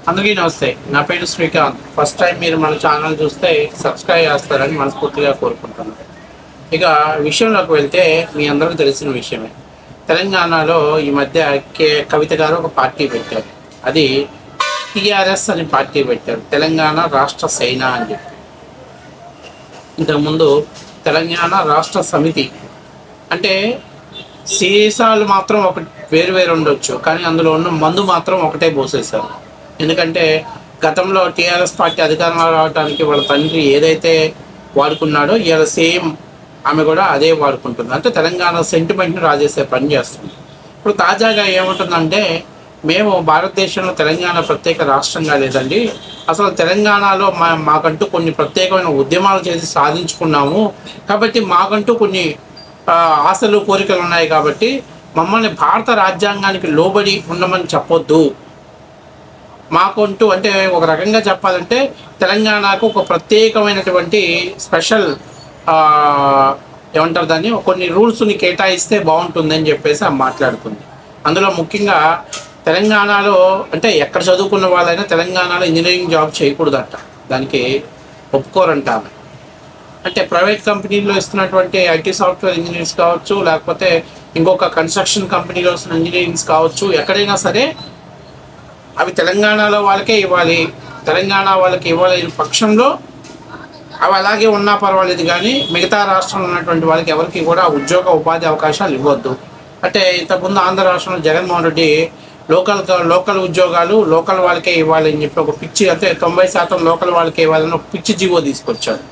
అందరికీ నమస్తే. నా పేరు శ్రీకాంత్. ఫస్ట్ టైం మీరు మన ఛానల్ చూస్తే సబ్స్క్రైబ్ చేస్తారని మనస్ఫూర్తిగా కోరుకుంటున్నాను. ఇక విషయంలోకి వెళ్తే మీ అందరికీ తెలిసిన విషయమే. తెలంగాణలో ఈ మధ్య కవిత గారు ఒక పార్టీ పెట్టారు. అది టీఆర్ఎస్ అని పార్టీ పెట్టారు, తెలంగాణ రాష్ట్ర సేన అని చెప్పి. ఇంతకుముందు తెలంగాణ రాష్ట్ర సమితి అంటే సీసాలు మాత్రం ఒకటి వేరు వేరు ఉండొచ్చు, కానీ అందులో ఉన్న మందు మాత్రం ఒకటే పోసేశారు. ఎందుకంటే గతంలో టీఆర్ఎస్ పార్టీ అధికారంలో రావడానికి వాళ్ళ తండ్రి ఏదైతే వాడుకున్నాడో ఇవాళ సేమ్ ఆమె కూడా అదే వాడుకుంటుంది. అంటే తెలంగాణ సెంటిమెంట్ని రాజేసే పని చేస్తుంది. ఇప్పుడు తాజాగా ఏముంటుందంటే, మేము భారతదేశంలో తెలంగాణ ప్రత్యేక రాష్ట్రంగా లేదండి, అసలు తెలంగాణలో మాకంటూ కొన్ని ప్రత్యేకమైన ఉద్యమాలు చేసి సాధించుకున్నాము, కాబట్టి మాకంటూ కొన్ని ఆశలు కోరికలు ఉన్నాయి, కాబట్టి మమ్మల్ని భారత రాజ్యాంగానికి లోబడి ఉండమని చెప్పొద్దు. మాకంటూ అంటే ఒక రకంగా చెప్పాలంటే తెలంగాణకు ఒక ప్రత్యేకమైనటువంటి స్పెషల్ ఏమంటారు దాన్ని, కొన్ని రూల్స్ని కేటాయిస్తే బాగుంటుందని చెప్పేసి ఆమె మాట్లాడుతుంది. అందులో ముఖ్యంగా తెలంగాణలో అంటే ఎక్కడ చదువుకున్న వాళ్ళైనా తెలంగాణలో ఇంజనీరింగ్ జాబ్ చేయకూడదంట, దానికి ఒప్పుకోరంట ఆమె. అంటే ప్రైవేట్ కంపెనీల్లో ఇస్తున్నటువంటి ఐటీ సాఫ్ట్వేర్ ఇంజనీర్స్ కావచ్చు, లేకపోతే ఇంకొక కన్స్ట్రక్షన్ కంపెనీలో వస్తున్న ఇంజనీరింగ్స్ కావచ్చు, ఎక్కడైనా సరే అవి తెలంగాణలో వాళ్ళకే ఇవ్వాలి. తెలంగాణ వాళ్ళకి ఇవ్వాలి పక్షంలో అవి అలాగే ఉన్నా పర్వాలేదు, కానీ మిగతా రాష్ట్రంలో ఉన్నటువంటి వాళ్ళకి ఎవరికి కూడా ఉద్యోగ ఉపాధి అవకాశాలు ఇవ్వద్దు. అంటే ఇంతకుముందు ఆంధ్ర రాష్ట్రంలో జగన్మోహన్ రెడ్డి లోకల్ ఉద్యోగాలు లోకల్ వాళ్ళకే ఇవ్వాలని చెప్పి ఒక పిచ్చి, అంటే 90% లోకల్ వాళ్ళకే ఇవ్వాలని ఒక పిచ్చి జీవో తీసుకొచ్చాడు.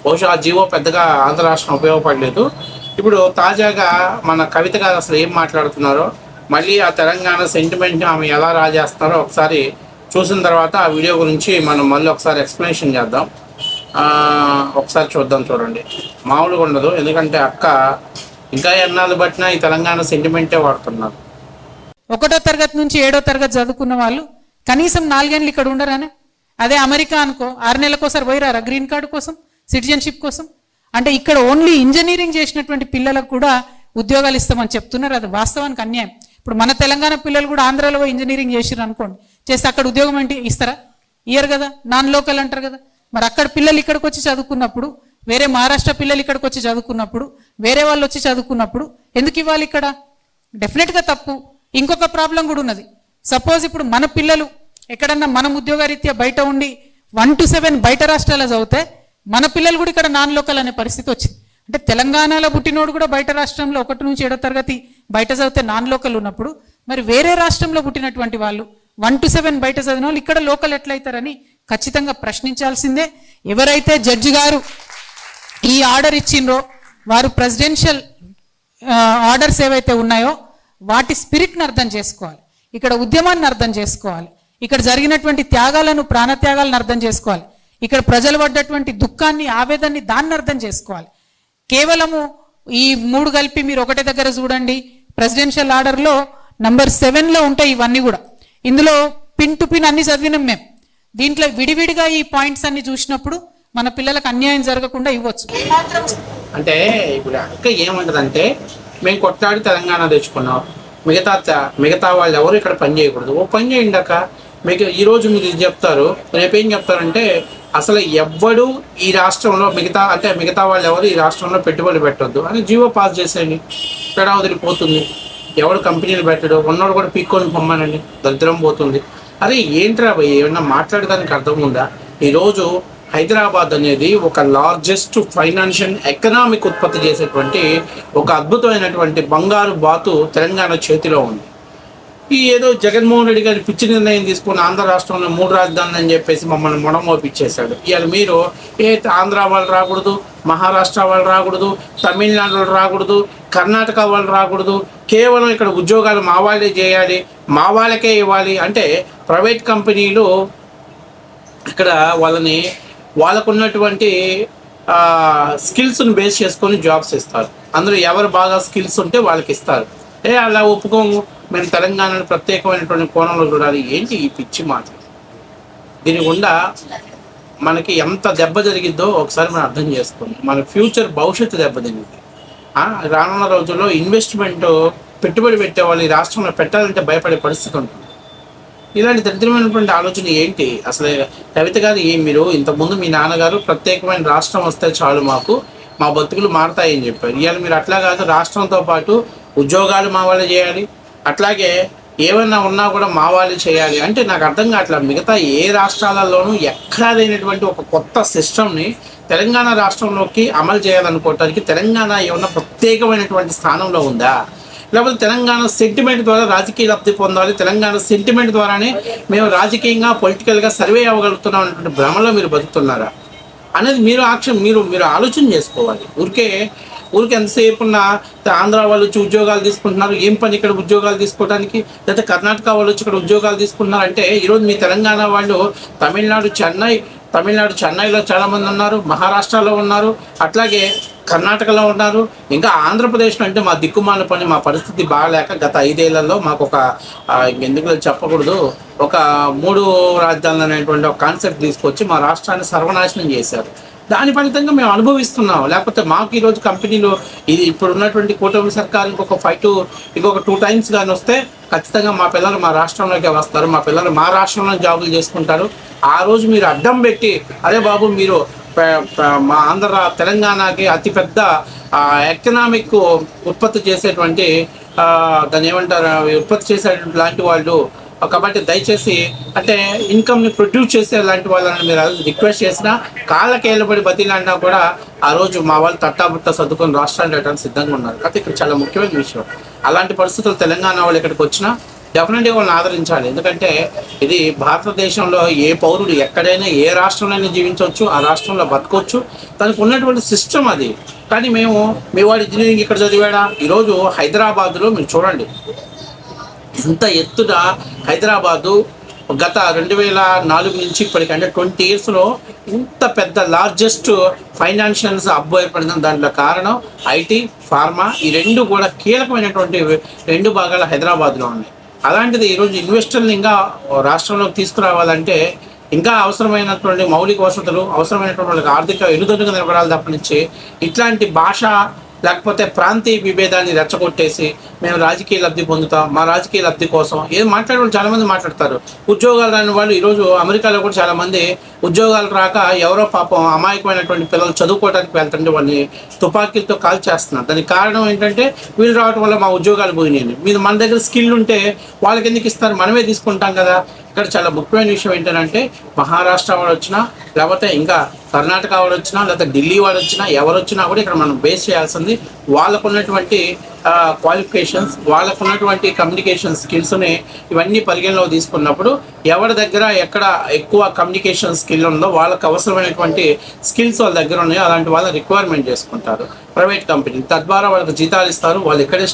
బహుశా ఆ జీవో పెద్దగా ఆంధ్ర రాష్ట్రం ఉపయోగపడలేదు. ఇప్పుడు తాజాగా మన కవిత గారు అసలు ఏం మాట్లాడుతున్నారో, మళ్ళీ ఆ తెలంగాణ సెంటిమెంట్ని ఆమె ఎలా రాజేస్తున్నారో ఒకసారి చూసిన తర్వాత ఆ వీడియో గురించి మనం మళ్ళీ ఒకసారి ఎక్స్ప్లెనేషన్ చేద్దాం. ఒకసారి చూడండి. మామూలుగా ఉండదు, ఎందుకంటే అక్క ఇంకా ఎన్నాళ్ళు బట్టినా ఈ తెలంగాణ సెంటిమెంటే వాడుతున్నారు. 1వ తరగతి నుంచి 7వ తరగతి చదువుకున్న వాళ్ళు కనీసం 4 ఏళ్ళు ఇక్కడ ఉండరానే. అదే అమెరికా అనుకో 6 నెలలకోసారి పోయిరారా గ్రీన్ కార్డు కోసం, సిటిజన్షిప్ కోసం. అంటే ఇక్కడ ఓన్లీ ఇంజనీరింగ్ చేసినటువంటి పిల్లలకు కూడా ఉద్యోగాలు ఇస్తామని చెప్తున్నారు. అది వాస్తవానికి అన్యాయం. ఇప్పుడు మన తెలంగాణ పిల్లలు కూడా ఆంధ్రాలో ఇంజనీరింగ్ చేసిర్రు అనుకోండి, చేస్తే అక్కడ ఉద్యోగం ఏంటి ఇస్తారా? ఇయ్యరు కదా, నాన్ లోకల్ అంటారు కదా. మరి అక్కడ పిల్లలు ఇక్కడికి వచ్చి చదువుకున్నప్పుడు, వేరే మహారాష్ట్ర పిల్లలు ఇక్కడికి వచ్చి చదువుకున్నప్పుడు, వేరే వాళ్ళు వచ్చి చదువుకున్నప్పుడు ఎందుకు ఇవ్వాలి ఇక్కడ? డెఫినెట్గా తప్పు. ఇంకొక ప్రాబ్లం కూడా ఉన్నది. సపోజ్ ఇప్పుడు మన పిల్లలు ఎక్కడన్నా మనం ఉద్యోగరీత్యా బయట ఉండి 1 to 7 బయట రాష్ట్రాల్లో చదివితే మన పిల్లలు కూడా ఇక్కడ నాన్ లోకల్ అనే పరిస్థితి వచ్చింది. అంటే తెలంగాణలో పుట్టినోడు కూడా బయట రాష్ట్రంలో 1 నుంచి 7వ తరగతి బయట చదివితే నాన్ లోకల్ ఉన్నప్పుడు, మరి వేరే రాష్ట్రంలో పుట్టినటువంటి వాళ్ళు 1 to 7 బయట చదివిన వాళ్ళు ఇక్కడ లోకల్ ఎట్లయితారని ఖచ్చితంగా ప్రశ్నించాల్సిందే. ఎవరైతే జడ్జి గారు ఈ ఆర్డర్ ఇచ్చిండ్రో వారు ప్రెసిడెన్షియల్ ఆర్డర్స్ ఏవైతే ఉన్నాయో వాటి స్పిరిట్ని అర్థం చేసుకోవాలి, ఇక్కడ ఉద్యమాన్ని అర్థం చేసుకోవాలి, ఇక్కడ జరిగినటువంటి త్యాగాలను, ప్రాణత్యాగాలను అర్థం చేసుకోవాలి, ఇక్కడ ప్రజలు పడ్డటువంటి దుఃఖాన్ని, ఆవేదనని దాన్ని అర్థం చేసుకోవాలి. కేవలము ఈ 3 కలిపి మీరు ఒకటే దగ్గర చూడండి. ప్రెసిడెన్షియల్ ఆర్డర్లో నంబర్ 7లో ఉంటాయి ఇవన్నీ కూడా. ఇందులో పిన్ టు పిన్ అన్ని చదివినాం మేము. దీంట్లో విడివిడిగా ఈ పాయింట్స్ అన్ని చూసినప్పుడు మన పిల్లలకు అన్యాయం జరగకుండా ఇవ్వచ్చు. అంటే ఇప్పుడు అక్క ఏమంటదంటే, మేము కొట్లాడి తెలంగాణ తెచ్చుకున్నాం, మిగతా వాళ్ళు ఎవరు ఇక్కడ పని చేయకూడదు. ఓ పని చేయండి అక్క, మీకు ఈరోజు మీరు ఇది చెప్తారు, రేపేం చెప్తారంటే అసలు ఎవ్వడు ఈ రాష్ట్రంలో మిగతా వాళ్ళు ఎవరు ఈ రాష్ట్రంలో పెట్టుబడి పెట్టద్దు అని జీవో పాస్ చేసేయండి, పెడా వదిలిపోతుంది. ఎవడు కంపెనీలు పెట్టడు, ఉన్నోడు కూడా పీక్కొని పొమ్మనండి, దరిద్రం పోతుంది. అరే ఏంట్రా ఏమన్నా మాట్లాడడానికి అర్థం ఉందా? ఈరోజు హైదరాబాద్ అనేది ఒక లార్జెస్ట్ ఫైనాన్షియల్ ఎకనామిక్ ఉత్పత్తి చేసేటువంటి ఒక అద్భుతమైనటువంటి బంగారు బాతు తెలంగాణ చేతిలో ఉంది. ఈ ఏదో జగన్మోహన్ రెడ్డి గారి పిచ్చి నిర్ణయం తీసుకుని ఆంధ్ర రాష్ట్రంలో 3 రాజధానులు అని చెప్పేసి మమ్మల్ని మొడమోపిచ్చేశాడు. ఇవాళ మీరు ఆంధ్ర వాళ్ళు రాకూడదు, మహారాష్ట్ర వాళ్ళు రాకూడదు, తమిళనాడు వాళ్ళు రాకూడదు, కర్ణాటక వాళ్ళు రాకూడదు, కేవలం ఇక్కడ ఉద్యోగాలు మా వాళ్ళే చేయాలి, మా వాళ్ళకే ఇవ్వాలి అంటే ప్రైవేట్ కంపెనీలు ఇక్కడ వాళ్ళకున్నటువంటి స్కిల్స్ని బేస్ చేసుకొని జాబ్స్ ఇస్తారు. అందులో ఎవరు బాగా స్కిల్స్ ఉంటే వాళ్ళకి ఇస్తారు. అలా ఒప్పుకోము, మేము తెలంగాణను ప్రత్యేకమైనటువంటి కోణంలో చూడాలి. ఏంటి ఈ పిచ్చి మాట? దీని గుండా మనకి ఎంత దెబ్బ జరిగిద్దో ఒకసారి మనం అర్థం చేసుకోండి. మన ఫ్యూచర్ భవిష్యత్తు దెబ్బతింది. రానున్న రోజుల్లో ఇన్వెస్ట్మెంట్ పెట్టుబడి పెట్టే వాళ్ళు ఈ రాష్ట్రంలో పెట్టాలంటే భయపడే పరిస్థితి ఉంటుంది. ఇలాంటి దరిద్రమైనటువంటి ఆలోచన ఏంటి అసలు? కవిత గారు మీరు ఇంతకుముందు మీ నాన్నగారు ప్రత్యేకమైన రాష్ట్రం వస్తే చాలు మా బతుకులు మారతాయని చెప్పారు. ఇవాళ మీరు అట్లా కాదు, రాష్ట్రంతో పాటు ఉద్యోగాలు మా వాళ్ళు చేయాలి, అట్లాగే ఏమన్నా ఉన్నా కూడా మా వాళ్ళు చేయాలి అంటే నాకు అర్థం కావట్లేదు. మిగతా ఏ రాష్ట్రాలలోనూ ఎక్కడా లేనటువంటి ఒక కొత్త సిస్టమ్ని తెలంగాణ రాష్ట్రంలోకి అమలు చేయాలనుకోవటానికి తెలంగాణ ఏమన్నా ప్రత్యేకమైనటువంటి స్థానంలో ఉందా? లేకపోతే తెలంగాణ సెంటిమెంట్ ద్వారా రాజకీయ లబ్ధి పొందాలి, తెలంగాణ సెంటిమెంట్ ద్వారానే మేము రాజకీయంగా పొలిటికల్గా సర్వే అవ్వగలుగుతున్నాం అనేటువంటి భ్రమలో మీరు బతుకుతున్నారా అనేది మీరు ఆలోచన చేసుకోవాలి. ఊరికే ఎంతసేపు ఉన్న ఆంధ్ర వాళ్ళు వచ్చి ఉద్యోగాలు తీసుకుంటున్నారు, ఏం పని ఇక్కడ ఉద్యోగాలు తీసుకోవడానికి, లేదా కర్ణాటక వాళ్ళు వచ్చి ఇక్కడ ఉద్యోగాలు తీసుకుంటున్నారు అంటే ఈరోజు మీ తెలంగాణ వాళ్ళు తమిళనాడు చెన్నైలో చాలామంది ఉన్నారు, మహారాష్ట్రలో ఉన్నారు, అట్లాగే కర్ణాటకలో ఉన్నారు, ఇంకా ఆంధ్రప్రదేశ్లో అంటే మా దిక్కుమాల పని మా పరిస్థితి బాగాలేక గత 5 ఏళ్లలో మాకు ఒక ఎందుకు చెప్పకూడదు ఒక 3 రాజధానులు అనేటువంటి ఒక కాన్సెప్ట్ తీసుకొచ్చి మా రాష్ట్రాన్ని సర్వనాశనం చేశారు. దాని ఫలితంగా మేము అనుభవిస్తున్నాం. లేకపోతే మాకు ఈరోజు కంపెనీలు ఇది ఇప్పుడు ఉన్నటువంటి కూటమి సర్కారు ఇంకొక 2 టైమ్స్ కానీ వస్తే ఖచ్చితంగా మా పిల్లలు మా రాష్ట్రంలోకి వస్తారు, మా పిల్లలు మా రాష్ట్రంలో జాబులు చేసుకుంటారు. ఆ రోజు మీరు అడ్డం పెట్టి అరే బాబు మీరు మా తెలంగాణకి అతిపెద్ద ఎకనామిక్ ఉత్పత్తి చేసేటువంటి దాన్ని ఏమంటారు ఉత్పత్తి చేసేటువంటి లాంటి వాళ్ళు కాబట్టి దయచేసి అంటే ఇన్కమ్ని ప్రొడ్యూస్ చేసే లాంటి వాళ్ళని మీరు రిక్వెస్ట్ చేసినా కాళ్ళకేళ్ళబడి బతిలాడినా కూడా ఆ రోజు మా వాళ్ళు తట్టాబుట్ట సర్దుకొని రాష్ట్రాన్ని వెళ్ళడానికి సిద్ధంగా ఉన్నారు. కాబట్టి ఇక్కడ చాలా ముఖ్యమైన విషయం. అలాంటి పరిస్థితులు తెలంగాణ వాళ్ళు ఇక్కడికి వచ్చినా డెఫినెట్గా వాళ్ళని ఆదరించాలి. ఎందుకంటే ఇది భారతదేశంలో ఏ పౌరుడు ఎక్కడైనా ఏ రాష్ట్రంలో జీవించవచ్చు, ఆ రాష్ట్రంలో బతకొచ్చు, దానికి ఉన్నటువంటి సిస్టమ్ అది. కానీ మీ వాడు ఇంజనీరింగ్ ఇక్కడ చదివాడా? ఈరోజు హైదరాబాద్లో మీరు చూడండి ఎంత ఎత్తున హైదరాబాదు గత 2004 నుంచి ఇప్పటికంటే 20 yearsలో ఇంత పెద్ద లార్జెస్ట్ ఫైనాన్షియల్స్ హబ్ ఏర్పడింది. దాంట్లో కారణం ఐటీ, ఫార్మా, ఈ 2 కూడా కీలకమైనటువంటి 2 భాగాలు హైదరాబాద్లో ఉన్నాయి. అలాంటిది ఈరోజు ఇన్వెస్టర్లు ఇంకా రాష్ట్రంలోకి తీసుకురావాలంటే ఇంకా అవసరమైనటువంటి మౌలిక వసతులు, అవసరమైనటువంటి వాళ్ళకి ఆర్థిక ఎన్నుదన్నుగా నిలబడాలి తప్పనిచ్చి ఇట్లాంటి భాష లేకపోతే ప్రాంతీయ విభేదాన్ని రెచ్చగొట్టేసి మేము రాజకీయ లబ్ధి పొందుతాం, మా రాజకీయ లబ్ధి కోసం ఏం మాట్లాడే వాళ్ళు చాలామంది మాట్లాడతారు. ఉద్యోగాలు రాని వాళ్ళు ఈరోజు అమెరికాలో కూడా చాలామంది ఉద్యోగాలు రాక ఎవరో పాపం అమాయకమైనటువంటి పిల్లలు చదువుకోవడానికి వెళ్తుంటే వాళ్ళని తుపాకీలతో కాల్ చేస్తున్నారు. దానికి కారణం ఏంటంటే వీళ్ళు రావడం వల్ల మా ఉద్యోగాలు పోయినాయి. మన దగ్గర స్కిల్ ఉంటే వాళ్ళకి ఎందుకు ఇస్తారు, మనమే తీసుకుంటాం కదా. ఇక్కడ చాలా ముఖ్యమైన విషయం ఏంటంటే మహారాష్ట్ర వాడు వచ్చినా లేకపోతే ఇంకా కర్ణాటక వాడు వచ్చినా లేకపోతే ఢిల్లీ వాడు వచ్చినా ఎవరు వచ్చినా కూడా ఇక్కడ మనం బేస్ చేయాల్సింది వాళ్ళకు ఉన్నటువంటి క్వాలిఫికేషన్స్, వాళ్ళకు ఉన్నటువంటి కమ్యూనికేషన్ స్కిల్స్ని ఇవన్నీ పరిగణలో తీసుకున్నప్పుడు ఎవరి దగ్గర ఎక్కడ ఎక్కువ కమ్యూనికేషన్ స్కిల్ ఉందో వాళ్ళకి అవసరమైనటువంటి స్కిల్స్ వాళ్ళ దగ్గర ఉన్నాయో అలాంటి వాళ్ళని రిక్వైర్మెంట్ చేసుకుంటారు ప్రైవేట్ కంపెనీ. తద్వారా వాళ్ళకి జీతాలు ఇస్తారు, వాళ్ళు ఇక్కడే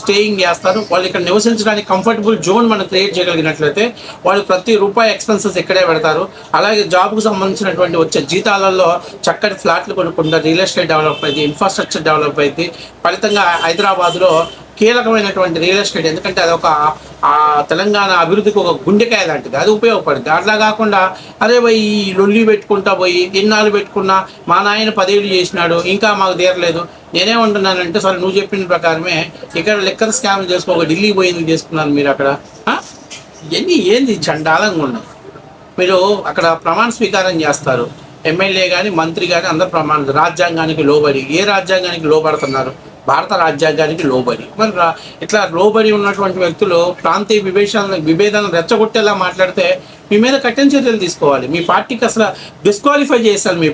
స్టేయింగ్ చేస్తారు, వాళ్ళు ఇక్కడ నివసించడానికి కంఫర్టబుల్ జోన్ మనం క్రియేట్ చేయగలిగినట్లయితే వాళ్ళు ప్రతి రూపాయి ఎక్స్పెన్సెస్ ఇక్కడే పెడతారు. అలాగే జాబ్కు సంబంధించినటువంటి వచ్చే జీతాలలో చక్కటి ఫ్లాట్లు కొనుక్కుంటారు, రియల్ ఎస్టేట్ డెవలప్ అయింది, ఇన్ఫ్రాస్ట్రక్చర్ డెవలప్ అయింది. ఫలితంగా హైదరాబాద్లో కీలకమైనటువంటి రియల్ ఎస్టేట్, ఎందుకంటే అదొక తెలంగాణ అభివృద్ధికి ఒక గుండెకాయ లాంటిది, అది ఉపయోగపడుతుంది. అట్లా కాకుండా అదే పోయి ఈ లొల్లి పెట్టుకుంటా పోయి ఎన్నాళ్ళు పెట్టుకున్నా మా నాయన 10 ఏళ్ళు చేసినాడు ఇంకా మాకు తీరలేదు. నేనేమంటున్నానంటే సరే నువ్వు చెప్పిన ప్రకారమే ఇక్కడ లెక్కర్ స్కామ్ చేసుకో, ఢిల్లీ పోయి ఎందుకు చేసుకున్నారు మీరు అక్కడ? ఇవన్నీ ఏంది చండాలంగా ఉన్నాయి. మీరు అక్కడ ప్రమాణ స్వీకారం చేస్తారు, ఎమ్మెల్యే కానీ మంత్రి కానీ అందరు ప్రమాణం రాజ్యాంగానికి లోబడి. ఏ రాజ్యాంగానికి లోబడుతున్నారు? భారత రాజ్యాంగానికి లోబడి. మరి ఇట్లా లోబడి ఉన్నటువంటి వ్యక్తులు ప్రాంతీయ విభేదాలను రెచ్చగొట్టేలా మాట్లాడితే మీ మీద కఠిన చర్యలు తీసుకోవాలి. మీ పార్టీకి అసలు డిస్క్వాలిఫై చేశారు మీ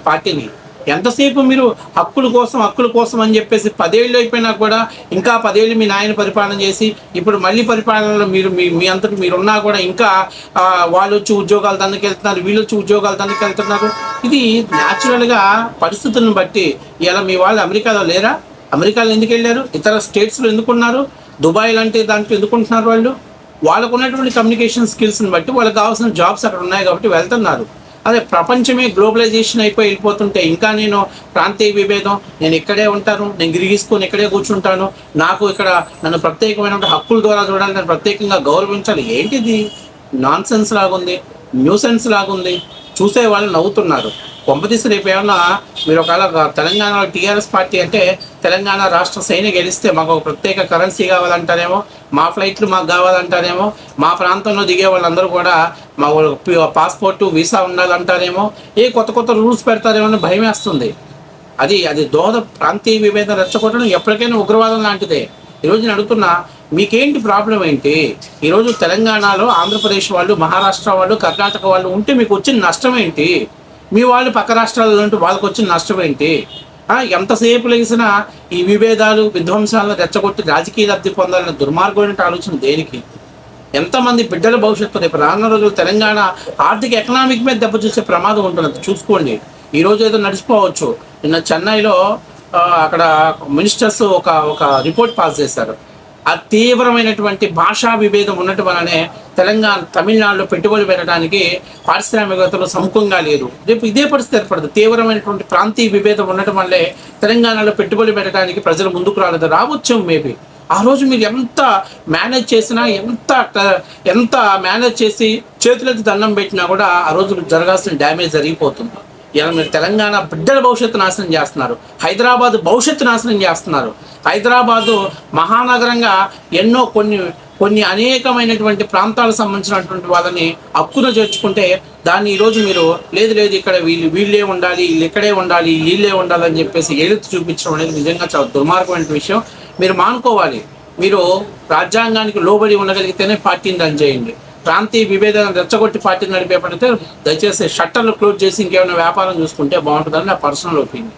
పార్టీని. ఎంతసేపు మీరు హక్కుల కోసం అని చెప్పేసి 10 ఏళ్ళు అయిపోయినా కూడా ఇంకా 10 ఏళ్ళు మీ నాయన పరిపాలన చేసి ఇప్పుడు మళ్ళీ పరిపాలనలో మీరు మీ అంతటి మీరున్నా కూడా ఇంకా వాళ్ళు వచ్చి ఉద్యోగాలు దందుకెళ్తున్నారు, వీళ్ళు వచ్చి ఉద్యోగాలు దందుకెళ్తున్నారు. ఇది న్యాచురల్గా పరిస్థితులను బట్టి. ఇలా మీ వాళ్ళు అమెరికాలో లేరా? అమెరికాలో ఎందుకు వెళ్ళారు? ఇతర స్టేట్స్లో ఎందుకున్నారు? దుబాయ్ లాంటి దాంట్లో ఎందుకుంటున్నారు? వాళ్ళకు ఉన్నటువంటి కమ్యూనికేషన్ స్కిల్స్ని బట్టి వాళ్ళకి కావాల్సిన జాబ్స్ అక్కడ ఉన్నాయి కాబట్టి వెళ్తున్నారు. అదే ప్రపంచమే గ్లోబలైజేషన్ వెళ్ళిపోతుంటే ఇంకా నేను ప్రాంతీయ విభేదం, నేను ఇక్కడే ఉంటాను, నేను గిరిగీసుకొని ఇక్కడే కూర్చుంటాను, నాకు ఇక్కడ నన్ను ప్రత్యేకమైన హక్కుల ద్వారా చూడాలి, నన్ను ప్రత్యేకంగా గౌరవించాలి, ఏంటిది నాన్ సెన్స్ లాగుంది, న్యూ సెన్స్ లాగుంది. చూసే వాళ్ళు నవ్వుతున్నారు. కొంపతీసి రేపు ఏమన్నా మీరు ఒకవేళ తెలంగాణలో టీఆర్ఎస్ పార్టీ అంటే తెలంగాణ రాష్ట్ర సైన్యం గెలిస్తే మాకు ఒక ప్రత్యేక కరెన్సీ కావాలంటారేమో, మా ఫ్లైట్లు మాకు కావాలంటారేమో, మా ప్రాంతంలో దిగే వాళ్ళందరూ కూడా మా పాస్పోర్టు వీసా ఉండాలంటారేమో, కొత్త కొత్త రూల్స్ పెడతారేమో అని భయం వేస్తుంది. అది ప్రాంతీయ విభేదం రెచ్చగొట్టడం ఎప్పటికైనా ఉగ్రవాదం లాంటిదే. ఈరోజు నేను అడుగుతున్నా, మీకేంటి ప్రాబ్లం ఏంటి? ఈరోజు తెలంగాణలో ఆంధ్రప్రదేశ్ వాళ్ళు, మహారాష్ట్ర వాళ్ళు, కర్ణాటక వాళ్ళు ఉంటే మీకు వచ్చిన నష్టం ఏంటి? మీ వాళ్ళు పక్క రాష్ట్రాలలో ఉంటే వాళ్ళకి వచ్చిన నష్టం ఏంటి? ఎంతసేపు లేసినా ఈ విభేదాలు, విధ్వంసాలను రెచ్చగొట్టి రాజకీయ లబ్ధి పొందాలనే దుర్మార్గమైన ఆలోచన దేనికి? ఎంతమంది బిడ్డల భవిష్యత్తు రేపు రానున్న రోజులు తెలంగాణ ఆర్థిక ఎకనామిక్ మీద దెబ్బతీసే ప్రమాదం ఉంటుంది. చూసుకోండి. ఈరోజు ఏదో నడిచిపోవచ్చు. నిన్న చెన్నైలో అక్కడ మినిస్టర్స్ ఒక రిపోర్ట్ పాస్ చేశారు. ఆ తీవ్రమైనటువంటి భాషా విభేదం ఉండటం వలనే తమిళనాడులో పెట్టుబడి పెట్టడానికి పారిశ్రామికవేత్తలు సముఖంగా లేరు. రేపు ఇదే పరిస్థితి ఏర్పడుతుంది. తీవ్రమైనటువంటి ప్రాంతీయ విభేదం ఉండటం వల్లే తెలంగాణలో పెట్టుబడి పెట్టడానికి ప్రజలు ముందుకు రాలేదు. రావచ్చు మేబీ. ఆ రోజు మీరు ఎంత మేనేజ్ చేసినా, ఎంత మేనేజ్ చేసి చేతులెత్తి దండం పెట్టినా కూడా ఆ రోజు జరగాల్సిన డ్యామేజ్ జరిగిపోతుంది. ఇలా మీరు తెలంగాణ బిడ్డల భవిష్యత్తు నాశనం చేస్తున్నారు. హైదరాబాద్ భవిష్యత్తు నాశనం చేస్తున్నారు. హైదరాబాదు మహానగరంగా ఎన్నో కొన్ని అనేకమైనటువంటి ప్రాంతాలకు సంబంధించినటువంటి వాళ్ళని హక్కున చేర్చుకుంటే దాన్ని ఈరోజు మీరు లేదు ఇక్కడ వీళ్ళే ఉండాలి, వీళ్ళు ఇక్కడే ఉండాలి, వీళ్ళే ఉండాలని చెప్పేసి ఏలెత్తి చూపించడం అనేది నిజంగా చాలా దుర్మార్గమైన విషయం. మీరు మానుకోవాలి. మీరు రాజ్యాంగానికి లోబడి ఉండగలిగితేనే పార్టీని రన్ చేయండి. ప్రాంతీయ విభేదాలను రెచ్చగొట్టి పార్టీని నడిపే పడితే దయచేసి షట్టర్లు క్లోజ్ చేసి ఇంకేమైనా వ్యాపారం చూసుకుంటే బాగుంటుందని నా పర్సనల్ ఒపీనియన్.